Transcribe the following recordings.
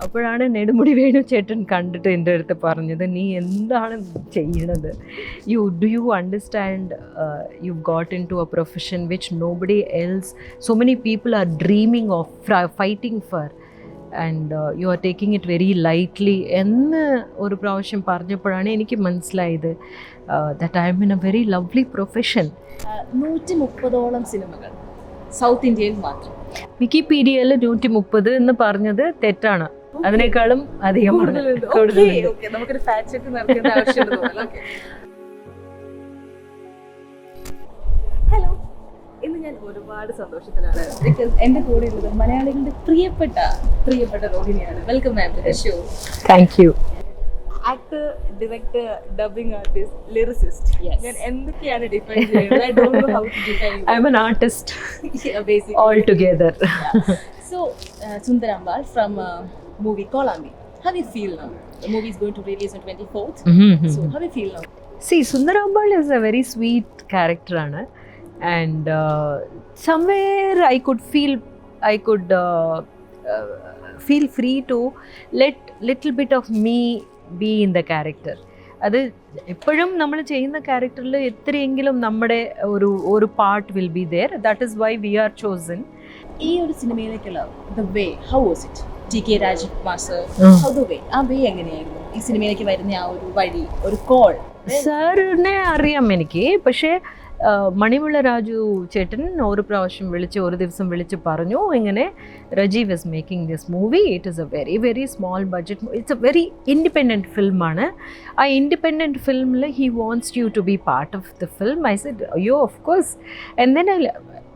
അപ്പോഴാണ് നെടുമുടി വേണു ചേട്ടൻ കണ്ടിട്ട് എൻ്റെ അടുത്ത് പറഞ്ഞത്, നീ എന്താണ് ചെയ്യണത്, you understand you got in to a profession which nobody else, so many people are dreaming of fighting for and you are taking it very lightly എന്ന് ഒരു പ്രാവശ്യം പറഞ്ഞപ്പോഴാണ് എനിക്ക് മനസ്സിലായത് that I M in a very lovely profession. 130ഓളം സിനിമകൾ South ഇന്ത്യയിൽ മാത്രം. വിക്കിപീഡിയയിൽ 130 എന്ന് പറഞ്ഞത് തെറ്റാണ്, അതിനേക്കാളും അധികമാണ്. നമുക്കൊരു ഫാക്ട് ചെക്ക് നടത്തേണ്ട ആവശ്യമുണ്ട്. ഹലോ, ഇന്ന് ഞാൻ ഒരുപാട് സന്തോഷത്തിലാണ്. ബിക്കോസ് എൻ്റെ കൂടെ ഉള്ളത് മലയാളികളുടെ പ്രിയപ്പെട്ട റോഹിണിയാണ്. Welcome ma'am to the show. Thank you. Actor, director, dubbing artist, lyricist. ഞാൻ എന്തൊക്കെയാണ് ഡിഫൈൻ ചെയ്യുന്നത്? I don't know how to define it. I'm an artist. Yeah, basically. All together. Yeah. So, Sundarambal from movie Kolambi. How do you feel now? The movie is going to release on 24th. Mm-hmm. So, how do you feel now? See, Sundarambal is a very sweet character, and somewhere I could feel free to let little bit of me be in the character. അത് എപ്പോഴും നമ്മൾ ചെയ്യുന്ന ക്യാരക്ടറിൽ എത്രയെങ്കിലും നമ്മുടെ ഒരു part will be there. That is why we are chosen. ഈ ഒരു സിനിമയിലേക്കുള്ള the way, how was it? T K. Rajakumar sir, how the way, ആ വേ എങ്ങനെയായിരുന്നു? ഈ സിനിമയിലേക്ക് വരുന്ന ആ ഒരു വഴി, ഒരു കോൾ. സാറിനെ അറിയാം എനിക്ക്, പക്ഷേ മണിമുള്ള രാജു ചേട്ടൻ ഒരു ദിവസം വിളിച്ച് പറഞ്ഞു, ഇങ്ങനെ Rajeev is making this movie, it is a very very small budget, it's a very independent ഫിൽമാണ്. ആ ഇൻഡിപെൻഡൻറ്റ് ഫിലിമിൽ he wants you to be part of the film. I said അയ്യോ of course. And then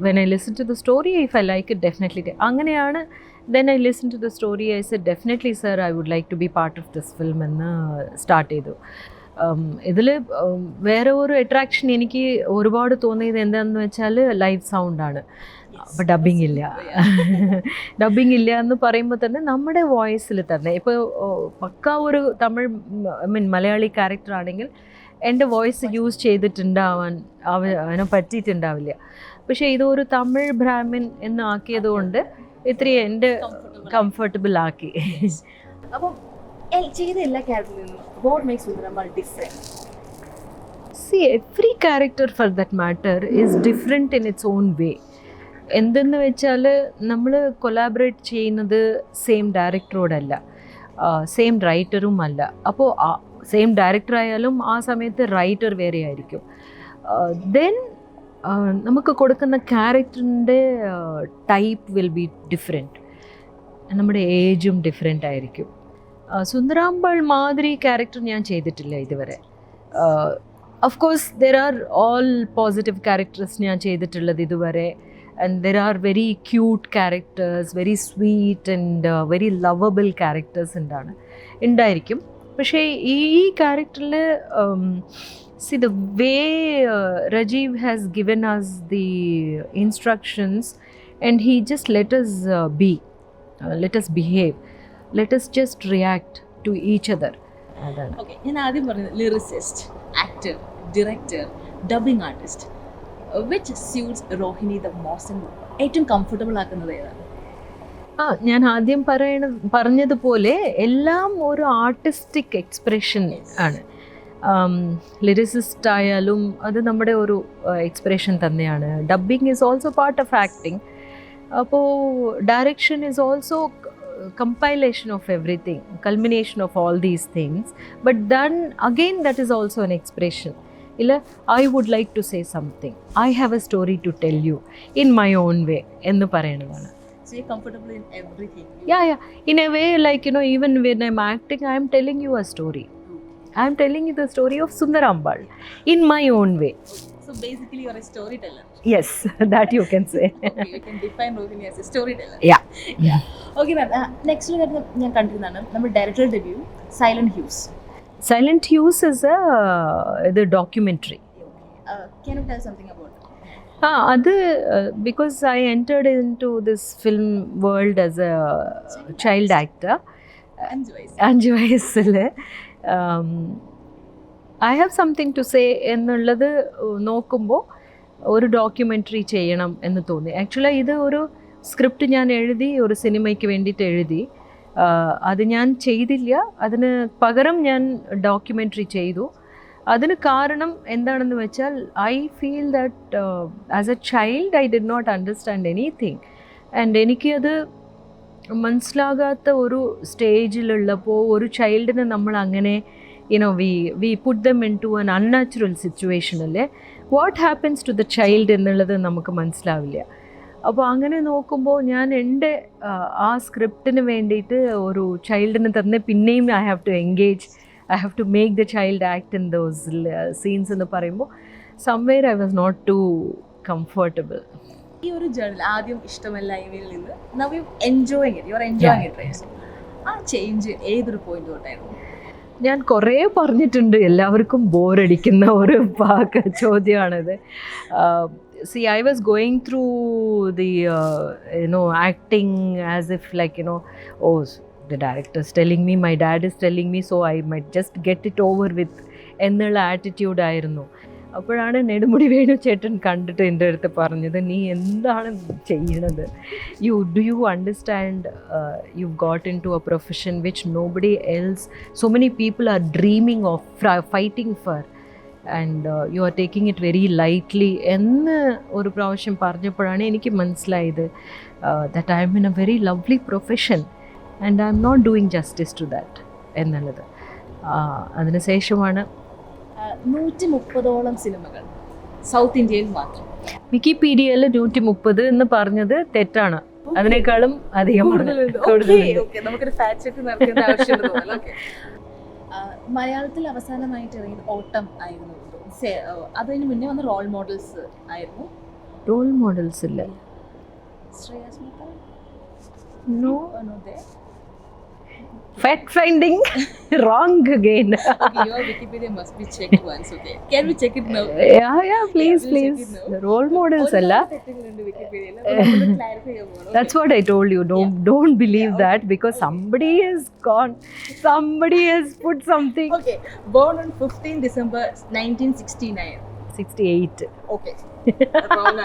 when I listen to the story, if I like it, definitely. അങ്ങനെയാണ്. Then I listened to the story, I said definitely sir, I would like to be part of this film എന്ന് start ചെയ്തു. ഇതിൽ വേറെ ഒരു attraction എനിക്ക് ഒരുപാട് തോന്നിയത് എന്താണെന്ന് വെച്ചാൽ ലൈവ് സൗണ്ടാണ്. അപ്പോൾ ഡബ്ബിംഗ് ഇല്ല എന്ന് പറയുമ്പോൾ തന്നെ നമ്മുടെ വോയിസിൽ തന്നെ, ഇപ്പോൾ പക്ക ഒരു തമിഴ് മലയാളി ക്യാരക്ടർ ആണെങ്കിൽ എൻ്റെ വോയിസ് യൂസ് അവനെ പറ്റിയിട്ടുണ്ടാവില്ല. പക്ഷേ ഇതൊരു തമിഴ് ബ്രാഹ്മിൻ എന്ന് ആക്കിയത് കൊണ്ട് ഇത്രയും എൻ്റെ കംഫർട്ടബിൾ ആക്കി. അപ്പം ചെയ്ത എല്ലാ ക്യാരക്ടറിൽ നിന്നും what makes Sundarambal different? See, every character for that matter is different in its own way. എന്തെന്ന് വെച്ചാൽ നമ്മൾ കൊലാബറേറ്റ് ചെയ്യുന്നത് സെയിം ഡയറക്ടറോടല്ല, സെയിം റൈറ്ററും അല്ല. അപ്പോൾ സെയിം ഡയറക്ടർ ആയാലും ആ സമയത്ത് റൈറ്റർ വേറെ ആയിരിക്കും. ദെൻ നമുക്ക് കൊടുക്കുന്ന ക്യാരക്ടറിൻ്റെ ടൈപ്പ് വിൽ ബി ഡിഫറെൻറ്റ്, നമ്മുടെ ഏജും ഡിഫറെൻ്റ് ആയിരിക്കും. സുന്ദരാമ്പാൾ മാതിരി ക്യാരക്ടർ ഞാൻ ചെയ്തിട്ടില്ല ഇതുവരെ. Of course there are all positive characters ഞാൻ ചെയ്തിട്ടുള്ളത് ഇതുവരെ. And there are very cute characters, very sweet and very lovable characters ഉണ്ടായിരിക്കും. പക്ഷേ ഈ ക്യാരക്ടറിൽ see the way Rajiv has given us the instructions and he just let us let us behave, let us just react to each other. Okay, ഞാൻ ആദ്യം പറഞ്ഞത് lyricist, actor, director, dubbing artist, which suits Rohini the most and ഏറ്റവും comfortable ആക്കുന്നത് ഏതാണ്? ഞാൻ ആദ്യം പറഞ്ഞതുപോലെ എല്ലാം ഒരു ആർട്ടിസ്റ്റിക് എക്സ്പ്രഷൻ ആണ്. ലിറിസിസ്റ്റ് ആയാലും അത് നമ്മുടെ ഒരു എക്സ്പ്രഷൻ തന്നെയാണ്. Dubbing is also part of acting. അപ്പോൾ direction is also compilation of everything, culmination of all these things, but then again that is also an expression. I would like to say something, I have a story to tell you in my own way ennu parayanadana. So you're comfortable in everything? Yeah, in a way, like even when I'm acting, I am telling you a story. I am telling you the story of Sundarambal in my own way. So basically you're a storyteller? Yes, that you can say. Okay, you can define Rohini as a storyteller. Yeah. Okay ma'am, next ഞാൻ കണ്ടിരുന്നതാണ് നമ്മുടെ director debut silent Hughes. Silent Hughes is the documentary. Can you tell something about it? Because I entered into this film world as a child actor. അഞ്ച് വയസ്സിൽ I have something to say എന്നുള്ളത് നോക്കുമ്പോൾ ഒരു documentary ചെയ്യണം എന്ന് തോന്നി. Actually ഇത് ഒരു സ്ക്രിപ്റ്റ് ഞാൻ എഴുതി, ഒരു സിനിമയ്ക്ക് വേണ്ടിയിട്ട് എഴുതി. അത് ഞാൻ ചെയ്തില്ല. അതിന് പകരം ഞാൻ ഡോക്യുമെൻ്ററി ചെയ്തു. അതിന് കാരണം എന്താണെന്ന് വെച്ചാൽ I feel that as a child I did not understand anything. And എനിക്കത് മനസ്സിലാകാത്ത ഒരു സ്റ്റേജിലുള്ളപ്പോൾ ഒരു ചൈൽഡിനെ നമ്മൾ അങ്ങനെ we put them into an unnatural situation അല്ലേ. What happens to the child എന്നുള്ളത് നമുക്ക് മനസ്സിലാവില്ല. അപ്പോൾ അങ്ങനെ നോക്കുമ്പോൾ ഞാൻ എൻ്റെ ആ സ്ക്രിപ്റ്റിന് വേണ്ടിയിട്ട് ഒരു ചൈൽഡിന് തന്നെ പിന്നെയും I have to engage, I have to make the child act in those scenes എന്ന് പറയുമ്പോൾ somewhere I was not too comfortable. ഈ ഒരു ജേർണൽ ആദ്യം ഇഷ്ടമല്ലായ്മയിൽ നിന്ന് now you enjoying it, you are enjoying it, right? ആ ചേഞ്ച് ഏതൊരു point തൊട്ടായിരുന്നു? ഞാൻ കുറേ പറഞ്ഞിട്ടുണ്ട്, എല്ലാവർക്കും ബോറടിക്കുന്ന ഒരു ചോദ്യമാണിത്. See, I was going through the acting as if like oh, the director is telling me, my dad is telling me, so I might just get it over with എന്നുള്ള ആറ്റിറ്റ്യൂഡ് ആയിരുന്നു. അപ്പോഴാണ് നെടുമുടി വേണു ചേട്ടൻ കണ്ടിട്ട് എൻ്റെ അടുത്ത് പറഞ്ഞത്, നീ എന്താണ് ചെയ്യണത്? Do you understand you got in to a profession which nobody else, so many people are dreaming of fighting for, and you are taking it very lightly എന്ന് ഒരു പ്രാവശ്യം പറഞ്ഞപ്പോഴാണ് എനിക്ക് മനസ്സിലായത് that I M in a very lovely profession and I'm not doing justice to that എന്നുള്ളത്. അതിനുശേഷമാണ് 130ഓളം സിനിമകൾ South ഇന്ത്യയിൽ മാത്രം. വിക്കിപീഡിയയിൽ 130 എന്ന് പറഞ്ഞത് തെറ്റാണ്, അതിനേക്കാളും അധികമാണ്. നമുക്കൊരു ഫാക്ട് ചെക്ക് നടത്തേണ്ട ആവശ്യമുണ്ട്. മലയാളത്തിൽ അവസാനമായിട്ട് ഇറങ്ങിയത് ഓട്ടം ആയിരുന്നു. അതിന് മുന്നേ വന്ന റോൾ മോഡൽസ് ആയിരുന്നു. റോൾ മോഡൽസ് ഇല്ല. No. Fact finding wrong again. Okay, your Wikipedia must be checked once, okay? Can we check it now? Yeah, please. Role models alla. That's what I told you. Don't believe that because somebody has gone. Somebody has put something. Okay, born on 15 December 1969. 68. Okay. Wrong.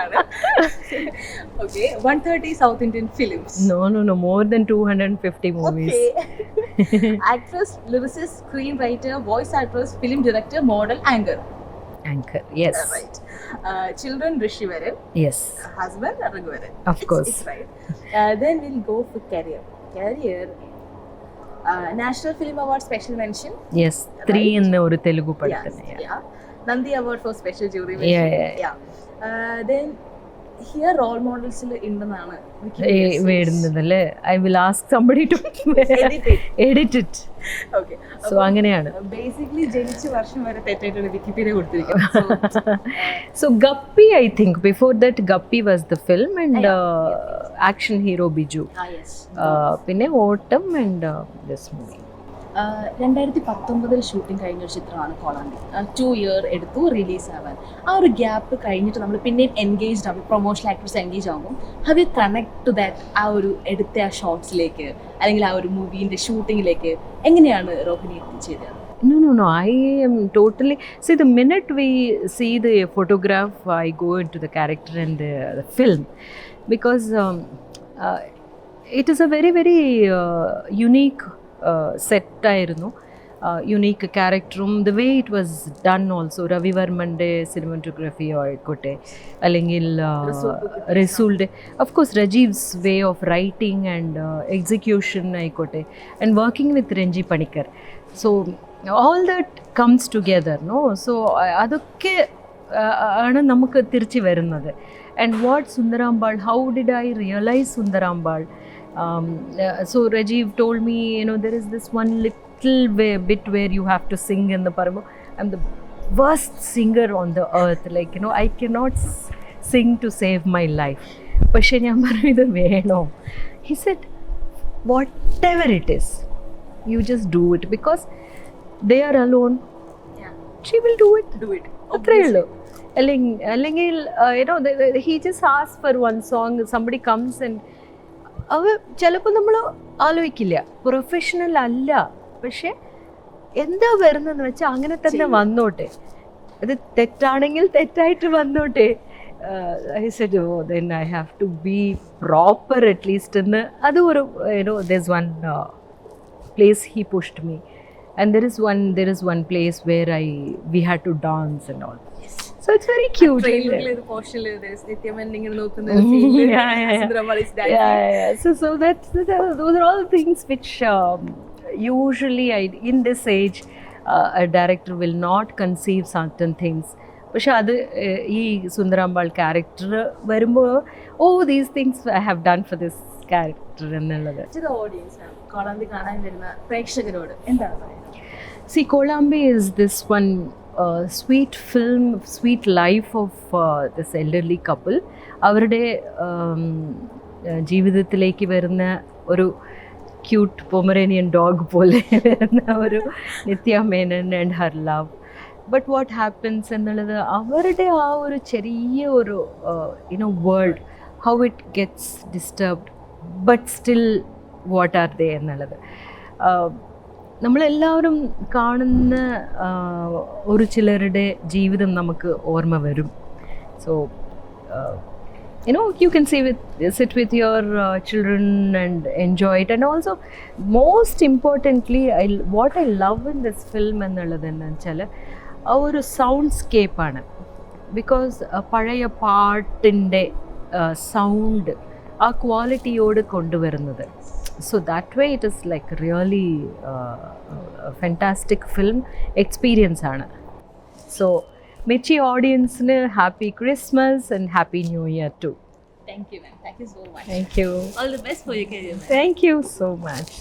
Okay, 130 South Indian films. No, more than 250 movies. Okay. Actress, lyricist, screenwriter, voice actress, film director, model, anchor, yes. Right. Children, Rishivaran. Yes. Husband, Raghuvaran. Of course. It's right. Then we'll go for career. National Film Award Special Mention. Yes, 3 in oru Telugu padutane. Yeah. Nandi Award for Special Jury Mention. Yeah. Then here role models ഉണ്ടെന്നാണ് വേണ്ടുന്നതല്ലേ. I will ask somebody to edit it. Okay. So അങ്ങനെയാണ്. Basically ജനിച്ച വർഷം വരെ തെറ്റായിട്ടാണ് Wikipedia കൊടുത്തിരിക്കുന്നത്. So Guppy, I think before that Guppy was the film and action hero Biju. Yes. പിന്നെ ഓട്ടം and this movie. 2019 shooting കഴിഞ്ഞ ഒരു ചിത്രമാണ് കോളാമ്പി. 2 year എടുത്തു റിലീസ് ആവാൻ. ആ ഒരു ഗ്യാപ്പ് കഴിഞ്ഞിട്ട് നമ്മൾ പിന്നെയും എൻഗേജ്ഡ് ആവും, പ്രൊമോഷണൽ ആക്ടേഴ്സ് എൻഗേജ് ആകുമ്പോൾ how you connect to that, ആ ഒരു എടുത്ത ആ ഷോട്ട്സിലേക്ക് അല്ലെങ്കിൽ ആ ഒരു മൂവീൻ്റെ ഷൂട്ടിങ്ങിലേക്ക് എങ്ങനെയാണ് റോഹിണി എത്തിച്ചേരുക? No, I am totally, see, the minute we see the photograph I go into the character and the film because it is a very very unique set ആയിരുന്നു, യുണീക്ക് ക്യാരക്ടറും the way it was done also. രവിവർമ്മൻ്റെ cinematography ആയിക്കോട്ടെ അല്ലെങ്കിൽ റസൂലിൻ്റെ of course Rajeev's way of writing and execution ആയിക്കോട്ടെ and working with Ranji Panicker. So all that comes together no. So അതൊക്കെ ആണ് നമുക്ക് തിരിച്ചു വരുന്നത്. And what Sundarambal, how did I realise Sundarambal? So Rajiv told me, there is this one little bit where you have to sing in the paramo. I'm the worst singer on the earth. Like, I cannot sing to save my life. പക്ഷേ ഞാൻ പറഞ്ഞു ഇത് വേണോ? He said, whatever it is, you just do it because they are alone. Yeah. She will do it. അത്രേ ഉള്ളൂ. അല്ലെങ്കിൽ he just asked for one song, somebody comes and ചിലപ്പോൾ നമ്മൾ ആലോചിക്കില്ല പ്രൊഫഷണൽ അല്ല, പക്ഷെ എന്താ വരുന്നതെന്ന് വെച്ചാൽ അങ്ങനെ തന്നെ വന്നോട്ടെ, അത് തെറ്റാണെങ്കിൽ തെറ്റായിട്ട് വന്നോട്ടെ. I said, oh, then I have to be proper at least എന്ന്. അത് ഒരു there's one place he pushed me. And there is one place where we had to dance and all. So it's very cute. ട്രെയിലറിലെ ഒരു പോർഷനിൽ നിത്യമൻ ഇങ്ങനെ നോക്കുന്ന Yeah. So those are all things which usually in this age a director will not conceive certain things. പക്ഷെ അത് ഈ Sundarambal character വരുമ്പോൾ these things I have done for this character എന്നുള്ളത്. Audience കോളാമ്പി കാണാൻ വരുന്ന പ്രേക്ഷകരോട് എന്താണ് പറയുന്നത്? See, Kolambi is this one sweet film, sweet life of this elderly couple. അവരുടെ ജീവിതത്തിലേക്ക് വരുന്ന ഒരു ക്യൂട്ട് പൊമറേനിയൻ ഡോഗ് പോലെ വരുന്ന ഒരു Nithya Menen and her love. But what happens എന്നുള്ളത് അവരുടെ ആ ഒരു ചെറിയ ഒരു world, how it gets disturbed but still what are they എന്നുള്ളത്. നമ്മളെല്ലാവരും കാണുന്ന ഒരു ചിലരുടെ ജീവിതം നമുക്ക് ഓർമ്മ വരും. So you can sit with your children and enjoy it. And also most importantly, what I love in this film എന്നുള്ളത് എന്താണെന്ന് വെച്ചാൽ ആ ഒരു സൗണ്ട് സ്കേപ്പാണ്. ബിക്കോസ് പഴയ പാട്ടിൻ്റെ സൗണ്ട് ആ ക്വാളിറ്റിയോട് കൊണ്ടുവരുന്നത്. So that way it is like really a fantastic film experience ആണ്. So Mirchi audience ne happy Christmas and happy New Year too. Thank you, ma'am. Thank you so much. Thank you. All the best for your career, ma'am. Thank you so much.